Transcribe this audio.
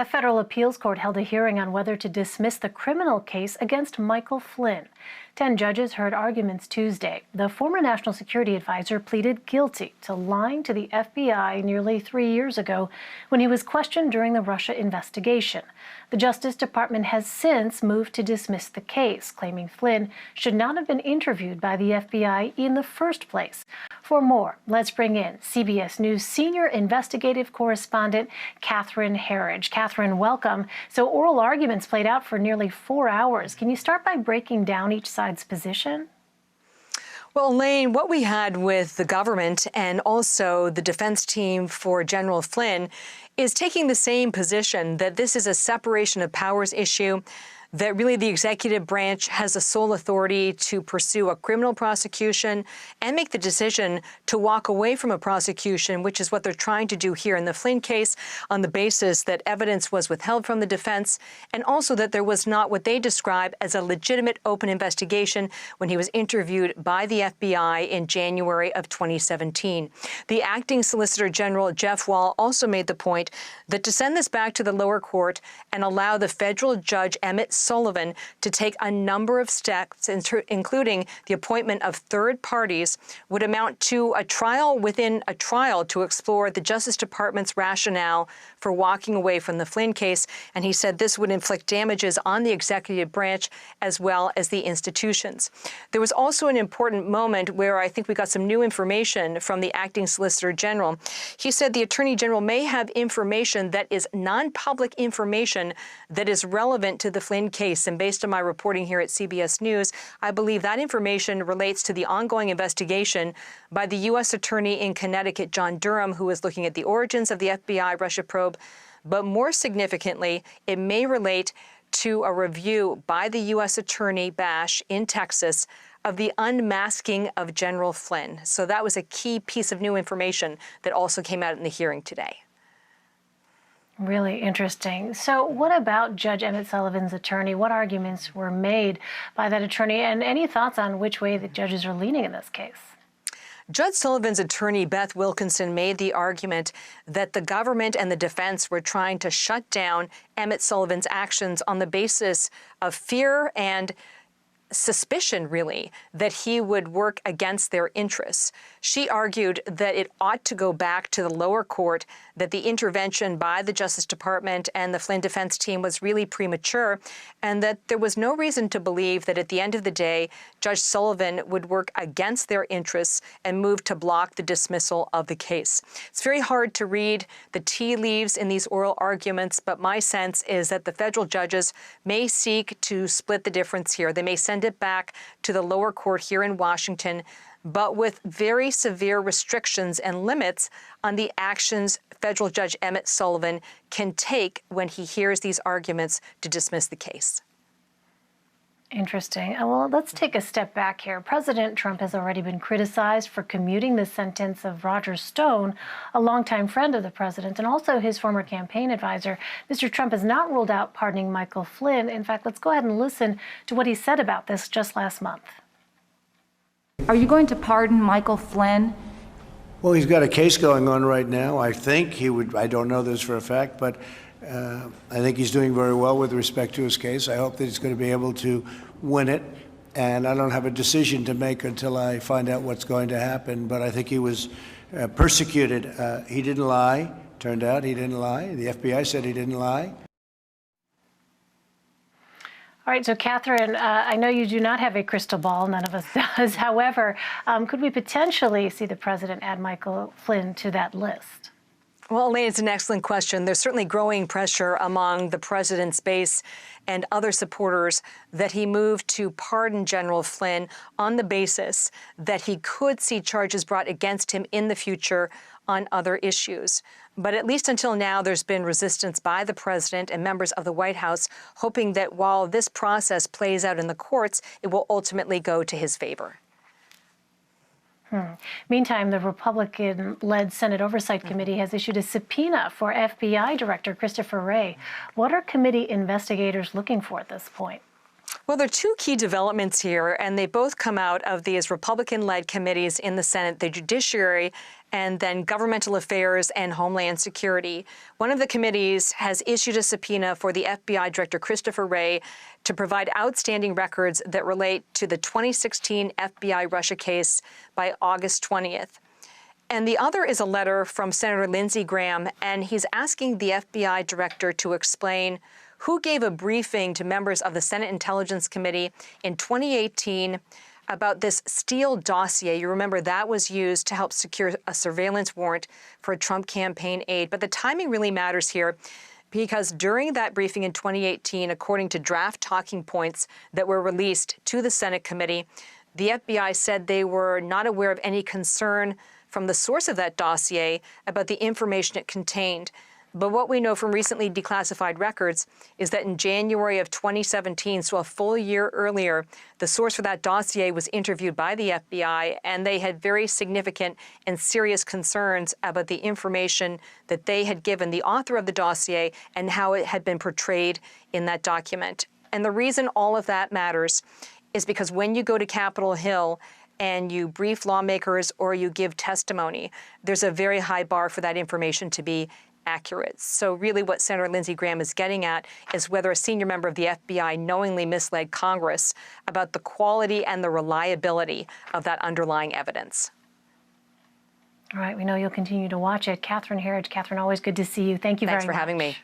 A federal appeals court held a hearing on whether to dismiss the criminal case against Michael Flynn. 10 judges heard arguments Tuesday. The former national security advisor pleaded guilty to lying to the FBI nearly 3 years ago when he was questioned during the Russia investigation. The Justice Department has since moved to dismiss the case, claiming Flynn should not have been interviewed by the FBI in the first place. For more, let's bring in CBS News senior investigative correspondent Catherine Herridge. Catherine, welcome. So oral arguments played out for nearly 4 hours. Can you start by breaking down each side's position? Well, Elaine, what we had with the government and also the defense team for General Flynn is taking the same position that this is a separation of powers issue, that really the executive branch has the sole authority to pursue a criminal prosecution and make the decision to walk away from a prosecution, which is what they're trying to do here in the Flynn case, on the basis that evidence was withheld from the defense, and also that there was not what they describe as a legitimate open investigation when he was interviewed by the FBI in January of 2017. The acting Solicitor General, Jeff Wall, also made the point that to send this back to the lower court and allow the federal judge, Emmett Sullivan, to take a number of steps, including the appointment of third parties, would amount to a trial within a trial to explore the Justice Department's rationale for walking away from the Flynn case. And he said this would inflict damages on the executive branch as well as the institutions. There was also an important moment where I think we got some new information from the acting Solicitor General. He said the Attorney General may have information that is non-public information that is relevant to the Flynn case. And based on my reporting here at CBS News, I believe that information relates to the ongoing investigation by the U.S. Attorney in Connecticut, John Durham, who is looking at the origins of the FBI Russia probe. But more significantly, it may relate to a review by the U.S. Attorney Bash in Texas of the unmasking of General Flynn. So that was a key piece of new information that also came out in the hearing today. Really interesting. So what about Judge Emmett Sullivan's attorney? What arguments were made by that attorney? And any thoughts on which way the judges are leaning in this case? Judge Sullivan's attorney, Beth Wilkinson, made the argument that the government and the defense were trying to shut down Emmett Sullivan's actions on the basis of fear and suspicion, really, that he would work against their interests. She argued that it ought to go back to the lower court, that the intervention by the Justice Department and the Flynn defense team was really premature, and that there was no reason to believe that at the end of the day, Judge Sullivan would work against their interests and move to block the dismissal of the case. It's very hard to read the tea leaves in these oral arguments, but my sense is that the federal judges may seek to split the difference here. They may send it back to the lower court here in Washington, but with very severe restrictions and limits on the actions federal Judge Emmett Sullivan can take when he hears these arguments to dismiss the case. Interesting. Well, let's take a step back here. President Trump has already been criticized for commuting the sentence of Roger Stone, a longtime friend of the president and also his former campaign advisor. Mr. Trump has not ruled out pardoning Michael Flynn. In fact, let's go ahead and listen to what he said about this just last month. Are you going to pardon Michael Flynn? Well, he's got a case going on right now. I think he would, I don't know this for a fact, but I think he's doing very well with respect to his case. I hope that he's going to be able to win it. And I don't have a decision to make until I find out what's going to happen. But I think he was persecuted. He didn't lie. Turned out he didn't lie. The FBI said he didn't lie. All right, so Catherine, I know you do not have a crystal ball, none of us does. However, could we potentially see the president add Michael Flynn to that list? Well, Elaine, it's an excellent question. There's certainly growing pressure among the president's base and other supporters that he moved to pardon General Flynn on the basis that he could see charges brought against him in the future on other issues. But at least until now, there's been resistance by the president and members of the White House, hoping that while this process plays out in the courts, it will ultimately go to his favor. Meantime, the Republican-led Senate Oversight Committee has issued a subpoena for FBI Director Christopher Wray. What are committee investigators looking for at this point? Well, there are two key developments here, and they both come out of these Republican-led committees in the Senate, the Judiciary and then Governmental Affairs and Homeland Security. One of the committees has issued a subpoena for the FBI Director Christopher Wray to provide outstanding records that relate to the 2016 FBI Russia case by August 20th. And the other is a letter from Senator Lindsey Graham, and he's asking the FBI director to explain who gave a briefing to members of the Senate Intelligence Committee in 2018 about this Steele dossier. You remember that was used to help secure a surveillance warrant for Trump campaign aide. But the timing really matters here, because during that briefing in 2018, according to draft talking points that were released to the Senate committee, the FBI said they were not aware of any concern from the source of that dossier about the information it contained. But what we know from recently declassified records is that in January of 2017, so a full year earlier, the source for that dossier was interviewed by the FBI, and they had very significant and serious concerns about the information that they had given the author of the dossier and how it had been portrayed in that document. And the reason all of that matters is because when you go to Capitol Hill and you brief lawmakers or you give testimony, there's a very high bar for that information to be accurate. So really what Senator Lindsey Graham is getting at is whether a senior member of the FBI knowingly misled Congress about the quality and the reliability of that underlying evidence. All right, we know you'll continue to watch it. Catherine Herridge. Catherine, always good to see you. Thank you very much. Thanks for having me.